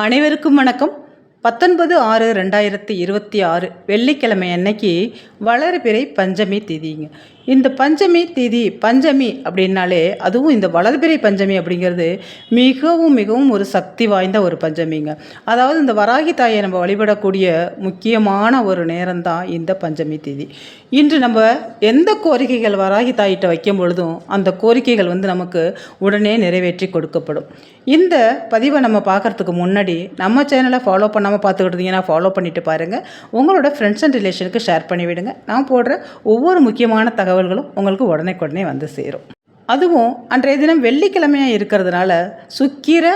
அனைவருக்கும் வணக்கம். 19/6/2026 வெள்ளிக்கிழமை அன்னைக்கு வளர்பிறை பஞ்சமி திதிங்க. இந்த பஞ்சமி திதி பஞ்சமி அப்படின்னாலே அதுவும் இந்த வளர்பிறை பஞ்சமி அப்படிங்கிறது மிகவும் மிகவும் ஒரு சக்தி வாய்ந்த ஒரு பஞ்சமிங்க. அதாவது இந்த வராகி தாயை நம்ம வழிபடக்கூடிய முக்கியமான ஒரு நேரம்தான் இந்த பஞ்சமி திதி. இன்று நம்ம எந்த கோரிக்கைகள் வராகி தாயிட்ட வைக்கும் பொழுதும் அந்த கோரிக்கைகள் நமக்கு உடனே நிறைவேற்றி கொடுக்கப்படும். இந்த பதிவை நம்ம பார்க்குறதுக்கு முன்னாடி நம்ம சேனலை ஃபாலோ பண்ணாமல் பார்த்துக்கிட்டு இருந்தீங்கன்னா ஃபாலோ பண்ணிவிட்டு பாருங்கள். உங்களோட ஃப்ரெண்ட்ஸ் அண்ட் ரிலேஷனுக்கு ஷேர் பண்ணி விடுங்க. நான் போடுற ஒவ்வொரு முக்கியமான தகவல்களும் உங்களுக்கு உடனே வந்து சேரும். அதுவும் அன்றைய தினம் வெள்ளிக்கிழமையாக இருக்கிறதுனால சுக்கிர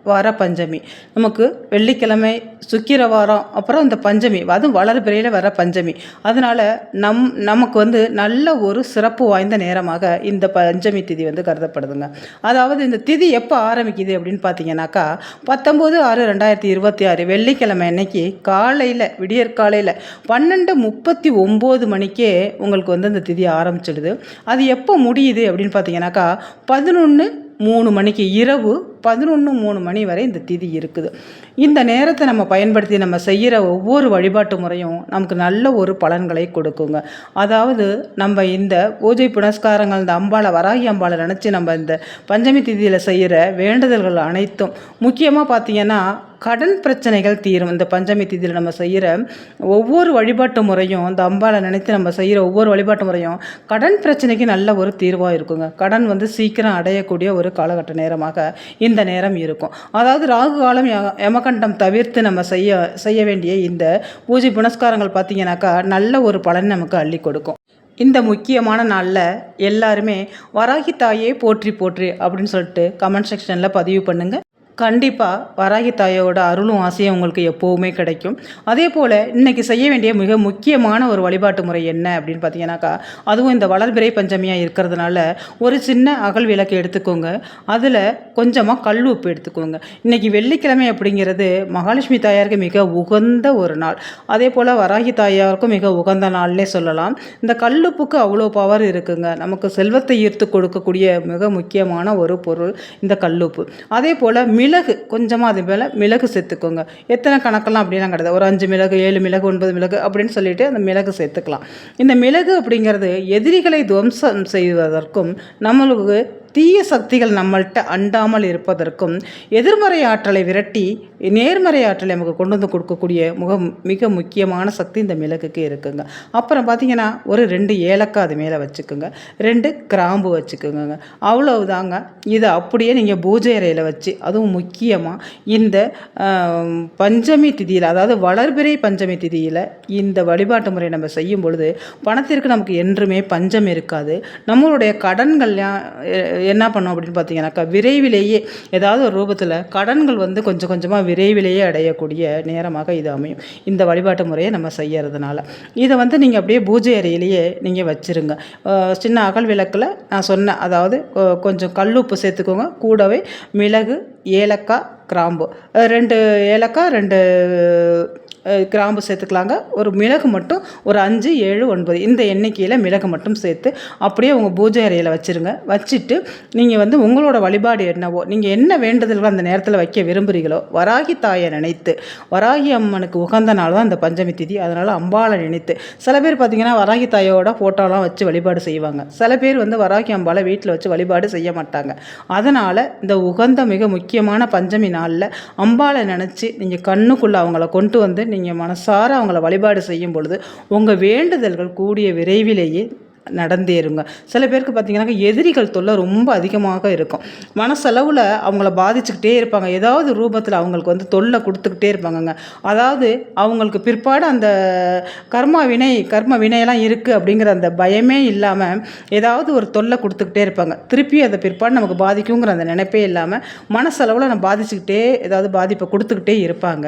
வார பஞ்சமி, நமக்கு வெள்ளிக்கிழமை சுக்கிர வாரம், அப்புறம் இந்த பஞ்சமி அதுவும் வளர்பிறையில் வர பஞ்சமி. அதனால் நமக்கு நல்ல ஒரு சிறப்பு வாய்ந்த நேரமாக இந்த பஞ்சமி திதி கருதப்படுதுங்க. அதாவது இந்த திதி எப்போ ஆரம்பிக்குது அப்படின்னு பார்த்தீங்கன்னாக்கா 19/6/2026 வெள்ளிக்கிழமை அன்னைக்கு காலையில் விடியற்காலையில் 12:39 மணிக்கே உங்களுக்கு இந்த திதி ஆரம்பிச்சிடுது. அது எப்போ முடியுது அப்படின்னு பார்த்தீங்கன்னாக்கா 11:03 மணிக்கு, இரவு 11:03 மணி வரை இந்த திதி இருக்குது. இந்த நேரத்தை நம்ம பயன்படுத்தி நம்ம செய்கிற ஒவ்வொரு வழிபாட்டு முறையும் நமக்கு நல்ல ஒரு பலன்களை கொடுக்குங்க. அதாவது நம்ம இந்த பூஜை புனஸ்காரங்கள், இந்த அம்பாளை வராகி அம்பாளை நினச்சி நம்ம இந்த பஞ்சமி திதியில் செய்கிற வேண்டுதல்கள் அனைத்தும், முக்கியமாக பார்த்திங்கன்னா கடன் பிரச்சனைகள் தீரும். இந்த பஞ்சமி திதியில் நம்ம செய்கிற ஒவ்வொரு வழிபாட்டு முறையும், இந்த அம்பாளை நினைத்து நம்ம செய்கிற ஒவ்வொரு வழிபாட்டு முறையும் கடன் பிரச்சனைக்கு நல்ல ஒரு தீர்வாக இருக்குங்க. கடன் சீக்கிரம் அடையக்கூடிய ஒரு காலகட்ட நேரமாக இந்த நேரம் இருக்கும். அதாவது ராகு காலம் யமகண்டம் தவிர்த்து நம்ம செய்ய வேண்டிய இந்த பூஜை புனஸ்காரங்கள் பார்த்திங்கனாக்கா நல்ல ஒரு பலன் நமக்கு அள்ளி கொடுக்கும். இந்த முக்கியமான நாளில் எல்லாருமே வராகி தாயே போற்றி போற்றி அப்படின்னு சொல்லிட்டு கமெண்ட் செக்ஷனில் பதிவு பண்ணுங்கள். கண்டிப்பாக வராகி தாயோட அருளும் ஆசையும் உங்களுக்கு எப்போவுமே கிடைக்கும். அதே போல் இன்றைக்கி செய்ய வேண்டிய மிக முக்கியமான ஒரு வழிபாட்டு முறை என்ன அப்படின்னு பார்த்தீங்கன்னாக்கா, அதுவும் இந்த வளர்பிறை பஞ்சமியாக இருக்கிறதுனால ஒரு சின்ன அகல் விளக்கு எடுத்துக்கோங்க. அதில் கொஞ்சமாக கல் உப்பு எடுத்துக்கோங்க. இன்றைக்கி வெள்ளிக்கிழமை அப்படிங்கிறது மகாலட்சுமி தாயாருக்கு மிக உகந்த ஒரு நாள். அதே போல் வராகி தாயாருக்கும் மிக உகந்த நாள்னே சொல்லலாம். இந்த கல்லுப்புக்கு அவ்வளோ பவர் இருக்குங்க. நமக்கு செல்வத்தை ஈர்த்து கொடுக்கக்கூடிய மிக முக்கியமான ஒரு பொருள் இந்த கல்லுப்பு. அதே போல் மிளகு கொஞ்சமாக அது மேலே மிளகு சேர்த்துக்கோங்க. எத்தனை கணக்கெல்லாம் அப்படிலாம் கிடையாது. ஒரு 5 மிளகு, 7 மிளகு, 9 மிளகு அப்படின்னு சொல்லிட்டு அந்த மிளகு சேர்த்துக்கலாம். இந்த மிளகு அப்படிங்கிறது எதிரிகளை துவம்சம் செய்வதற்கும், நம்மளுக்கு தீய சக்திகள் நம்மள்கிட்ட அண்டாமல் இருப்பதற்கும், எதிர்மறை ஆற்றலை விரட்டி நேர்மறை ஆற்றலை நமக்கு கொண்டு கொடுக்கக்கூடிய மிக முக்கியமான சக்தி இந்த மிளகுக்கு இருக்குங்க. அப்புறம் பார்த்திங்கன்னா ஒரு 2 ஏலக்காய் அது மேலே வச்சுக்கோங்க, 2 கிராம்பு வச்சுக்கோங்க. அவ்வளவுதாங்க. இதை அப்படியே நீங்கள் பூஜை அறையில் வச்சு, அதுவும் முக்கியமாக இந்த பஞ்சமி திதியில், அதாவது வளர்பிறை பஞ்சமி திதியில் இந்த வழிபாட்டு முறை நம்ம செய்யும் பொழுது பணத்திற்கு நமக்கு என்றுமே பஞ்சம் இருக்காது. நம்மளுடைய கடன்கள்லாம் என்ன பண்ணோம் அப்படின்னு பார்த்தீங்கன்னாக்கா விரைவிலேயே ஏதாவது ஒரு ரூபத்தில் கடன்கள் கொஞ்சம் கொஞ்சமாக விரைவிலேயே அடையக்கூடிய நேரமாக இது அமையும், இந்த வழிபாட்டு முறையை நம்ம செய்யறதுனால. இதை நீங்கள் அப்படியே பூஜை அறையிலேயே நீங்கள் வச்சுருங்க. சின்ன அகல் விளக்கில் நான் சொன்னேன், அதாவது கொஞ்சம் கல்லுப்பு சேர்த்துக்கோங்க. கூடவே மிளகு, ஏலக்காய், கிராம்பு, 2 ஏலக்காய், 2 கிராம்பு சேர்த்துக்கலாங்க. ஒரு மிளகு மட்டும் ஒரு 5, 7, 9 இந்த எண்ணிக்கையில் மிளகு மட்டும் சேர்த்து அப்படியே உங்கள் பூஜை அறையில் வச்சுருங்க. வச்சுட்டு நீங்கள் உங்களோட வழிபாடு என்னவோ, நீங்கள் என்ன வேண்டுதல்கள் அந்த நேரத்தில் வைக்க விரும்புகிறீங்களோ, வராகி தாயை நினைத்து, வராகி அம்மனுக்கு உகந்த நாள் தான் இந்த பஞ்சமி திதி. அதனால் அம்பாளை நினைத்து, சில பேர் பார்த்திங்கன்னா வராகி தாயோட ஃபோட்டோலாம் வச்சு வழிபாடு செய்வாங்க. சில பேர் வராகி அம்பாளை வீட்டில் வச்சு வழிபாடு செய்ய மாட்டாங்க. அதனால் இந்த உகந்த மிக முக்கியமான பஞ்சமி நாளில் அம்பாளை நினச்சி நீங்கள் கண்ணுக்குள்ளே அவங்கள கொண்டு நீங்கள் மனசார அவங்கள வழிபாடு செய்யும் பொழுது உங்கள் வேண்டுதல்கள் கூடிய விரைவிலேயே நடந்தேறுங்க. சில பேருக்கு பார்த்திங்கனாக்கா எதிரிகள் தொல்லை ரொம்ப அதிகமாக இருக்கும். மனசளவில் அவங்கள பாதிச்சுக்கிட்டே இருப்பாங்க. ஏதாவது ரூபத்தில் அவங்களுக்கு தொல்லை கொடுத்துக்கிட்டே இருப்பாங்கங்க. அதாவது அவங்களுக்கு பிற்பாடு அந்த கர்ம வினையெல்லாம் இருக்குது அப்படிங்கிற அந்த பயமே இல்லாமல் ஏதாவது ஒரு தொல்லை கொடுத்துக்கிட்டே இருப்பாங்க. திருப்பி அதை பிற்பாடு நமக்கு பாதிக்குங்கிற அந்த நினைப்பே இல்லாமல் மனசளவில் நம்ம பாதிச்சுக்கிட்டே ஏதாவது பாதிப்பை கொடுத்துக்கிட்டே இருப்பாங்க.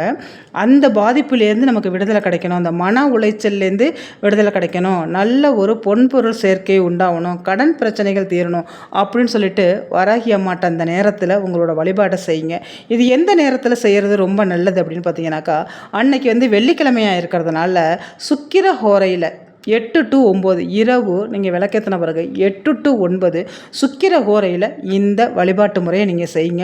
அந்த பாதிப்புலேருந்து நமக்கு விடுதலை கிடைக்கணும், அந்த மன உளைச்சல்லேருந்து விடுதலை கிடைக்கணும், நல்ல ஒரு பொன்பொருள் சேர்க்கை உண்டாகணும், கடன் பிரச்சனைகள் தீரணும் அப்படின்னு சொல்லிட்டு வராகி அம்மாட்ட அந்த நேரத்தில் உங்களோட வழிபாட்டை செய்யுங்க. இது எந்த நேரத்தில் செய்கிறது ரொம்ப நல்லது அப்படின்னு பார்த்தீங்கன்னாக்கா, அன்னைக்கு வெள்ளிக்கிழமையாக இருக்கிறதுனால சுக்கிர ஹோரையில் 8 to 9 இரவு நீங்கள் விளக்கேற்றின பிறகு 8 to 9 சுக்கிர ஹோரையில் இந்த வழிபாட்டு முறையை நீங்கள் செய்யுங்க.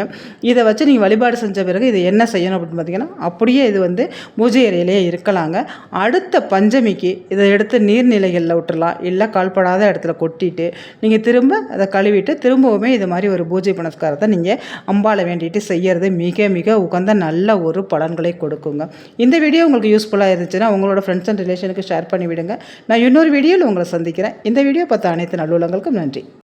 இதை வச்சு நீங்கள் வழிபாடு செஞ்ச பிறகு இது என்ன செய்யணும் அப்படின்னு பார்த்தீங்கன்னா, அப்படியே இது வந்து பூஜை அறையிலே இருக்கலாங்க. அடுத்த பஞ்சமிக்கு இதை எடுத்து நீர்நிலைகளில் விட்டுறலாம், இல்லை கால்படாத இடத்துல கொட்டிட்டு நீங்கள் திரும்ப அதை கழுவிட்டு திரும்பவுமே இது மாதிரி ஒரு பூஜை புனஸ்காரத்தை நீங்கள் அம்பாளை வேண்டிட்டு செய்கிறது மிக மிக உகந்த நல்ல ஒரு பலன்களை கொடுக்குங்க. இந்த வீடியோ உங்களுக்கு யூஸ்ஃபுல்லாக இருந்துச்சுன்னா உங்களோட ஃப்ரெண்ட்ஸ் அண்ட் ரிலேஷனுக்கு ஷேர் பண்ணி விடுங்க. நான் இன்னொரு வீடியோவில் உங்களை சந்திக்கிறேன். இந்த வீடியோ பார்த்த அனைத்து நல்லுள்ளங்களுக்கும் நன்றி.